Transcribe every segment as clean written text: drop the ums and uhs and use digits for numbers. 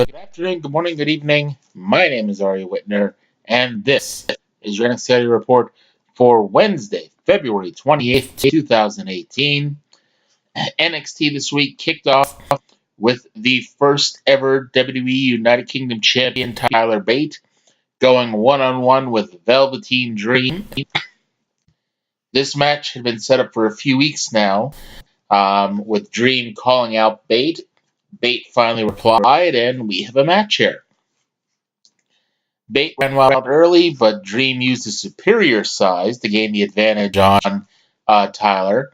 Good afternoon, good morning, good evening. My name is Arya Whitner, and this is your NXT report for Wednesday, February 28th, 2018. NXT this week kicked off with the first ever WWE United Kingdom champion Tyler Bate going one-on-one with Velveteen Dream. This match had been set up for a few weeks now, with Dream calling out Bate. Bate finally replied, and we have a match here. Bate ran wild early, but Dream used his superior size to gain the advantage on Tyler.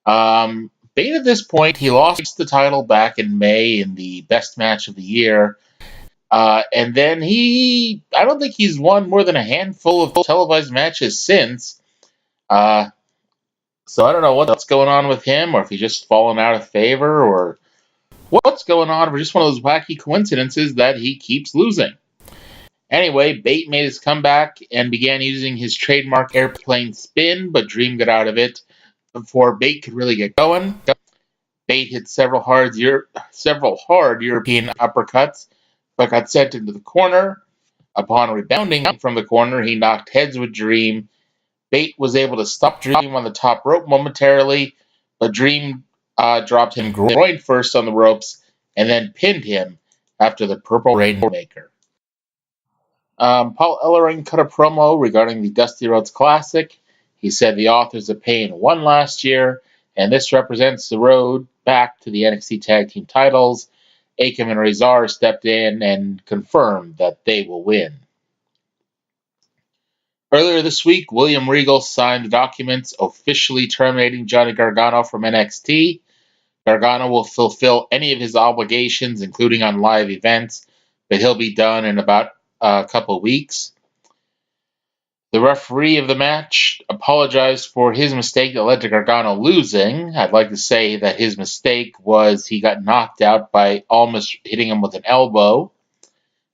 Bate, at this point, he lost the title back in May in the best match of the year. And then I don't think he's won more than a handful of televised matches since. So I don't know what's going on with him, or if he's just fallen out of favor, or what's going on, or just one of those wacky coincidences that he keeps losing. Anyway, Bate made his comeback and began using his trademark airplane spin, but Dream got out of it before Bate could really get going. Bate hit several hard European uppercuts, but got sent into the corner. Upon rebounding from the corner, he knocked heads with Dream. Bate was able to stop Dream on the top rope momentarily, but Dream dropped him groin first on the ropes and then pinned him after the Purple Rainmaker. Paul Ellering cut a promo regarding the Dusty Rhodes Classic. He said the Authors of Pain won last year, and this represents the road back to the NXT Tag Team titles. Akam and Cezar stepped in and confirmed that they will win. Earlier this week, William Regal signed the documents officially terminating Johnny Gargano from NXT. Gargano will fulfill any of his obligations, including on live events, but he'll be done in about a couple weeks. The referee of the match apologized for his mistake that led to Gargano losing. I'd like to say that his mistake was he got knocked out by almost hitting him with an elbow.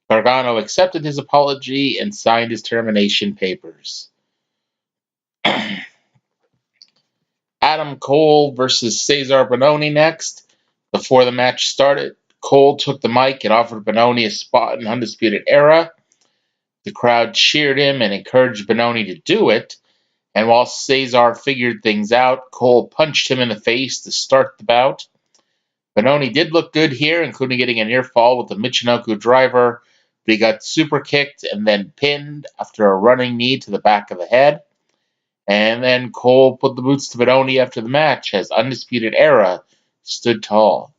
Gargano accepted his apology and signed his termination papers. Adam Cole versus Cezar Bononi next. Before the match started, Cole took the mic and offered Bononi a spot in Undisputed Era. The crowd cheered him and encouraged Bononi to do it, and while Cezar figured things out, Cole punched him in the face to start the bout. Bononi did look good here, including getting a near fall with the Michinoku driver, but he got super kicked and then pinned after a running knee to the back of the head. And then Cole put the boots to Bononi after the match as Undisputed Era stood tall.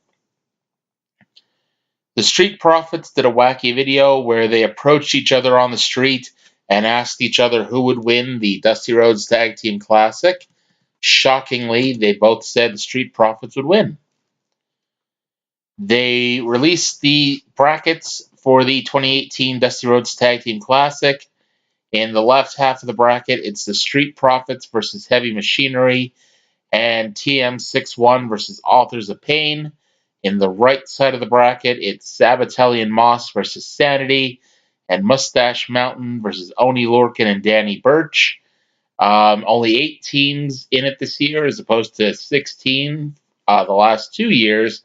The Street Profits did a wacky video where they approached each other on the street and asked each other who would win the Dusty Rhodes Tag Team Classic. Shockingly, they both said the Street Profits would win. They released the brackets for the 2018 Dusty Rhodes Tag Team Classic. In the left half of the bracket, it's the Street Profits versus Heavy Machinery and TM61 versus Authors of Pain. In the right side of the bracket, it's Sabatelli and Moss versus Sanity and Mustache Mountain versus Oni Lorcan and Danny Burch. Only 8 teams in it this year as opposed to 16 the last 2 years.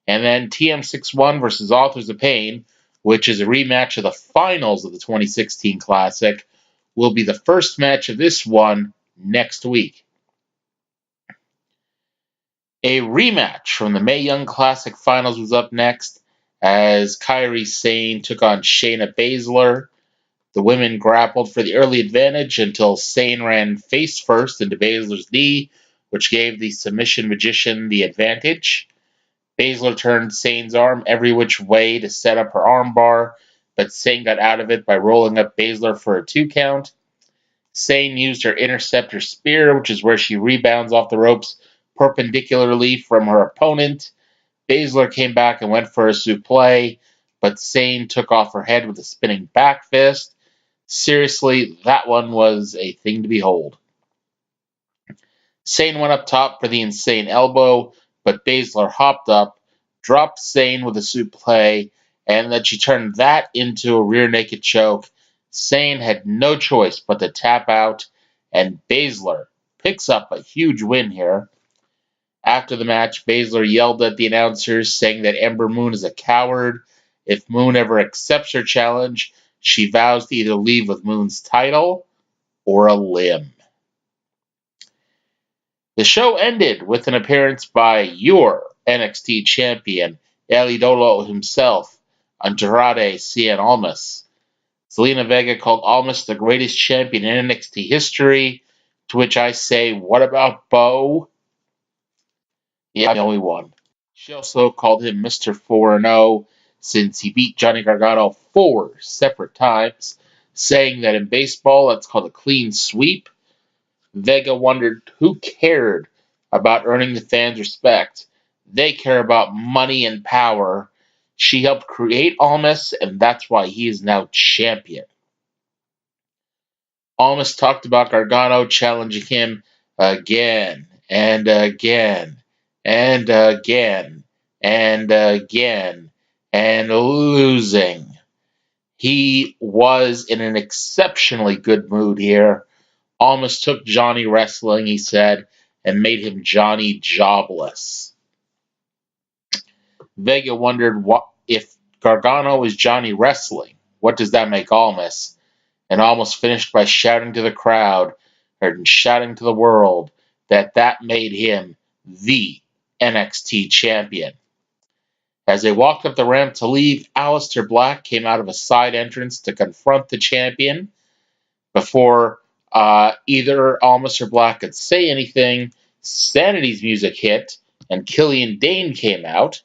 And then TM61 versus Authors of Pain, which is a rematch of the finals of the 2016 Classic, will be the first match of this one next week. A rematch from the Mae Young Classic Finals was up next as Kairi Sane took on Shayna Baszler. The women grappled for the early advantage until Sane ran face first into Baszler's knee, which gave the submission magician the advantage. Baszler turned Sane's arm every which way to set up her armbar, but Sane got out of it by rolling up Baszler for a 2 count. Sane used her interceptor spear, which is where she rebounds off the ropes perpendicularly from her opponent. Baszler came back and went for a suplex, but Sane took off her head with a spinning back fist. Seriously, that one was a thing to behold. Sane went up top for the insane elbow, but Baszler hopped up, dropped Sane with a suplex, and then she turned that into a rear naked choke. Sane had no choice but to tap out, and Baszler picks up a huge win here. After the match, Baszler yelled at the announcers, saying that Ember Moon is a coward If Moon ever accepts her challenge, she vows to either leave with Moon's title or a limb. The show ended with an appearance by your NXT champion, El Idolo himself, Andrade Cien Almas. Zelina Vega called Almas the greatest champion in NXT history, to which I say, what about Bo? Yeah, the only one. She also called him Mr. 4-0 since he beat Johnny Gargano 4 separate times, saying that in baseball that's called a clean sweep. Vega wondered who cared about earning the fans' respect. They care about money and power. She helped create Almas, and that's why he is now champion. Almas talked about Gargano challenging him again and again and again and again and losing. He was in an exceptionally good mood here. Almas took Johnny wrestling, he said, and made him Johnny jobless. Vega wondered if Gargano is Johnny wrestling. What does that make Almas? And almost finished by shouting to the crowd and shouting to the world that made him the NXT champion. As they walked up the ramp to leave, Aleister Black came out of a side entrance to confront the champion. Before either Almas or Black could say anything, Sanity's music hit, and Killian Dane came out.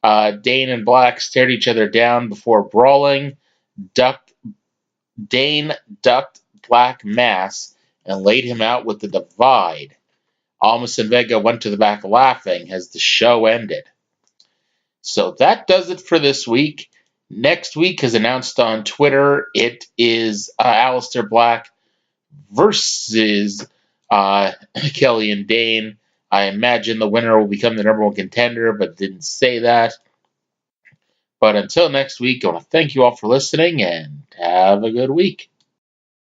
Dane and Black stared each other down before brawling. Dane ducked Black Mass and laid him out with the Divide. Almas and Vega went to the back laughing as the show ended. So that does it for this week. Next week, as announced on Twitter, it is Aleister Black versus Kelly and Dane. I imagine the winner will become the number one contender, but didn't say that. But until next week, I want to thank you all for listening and have a good week.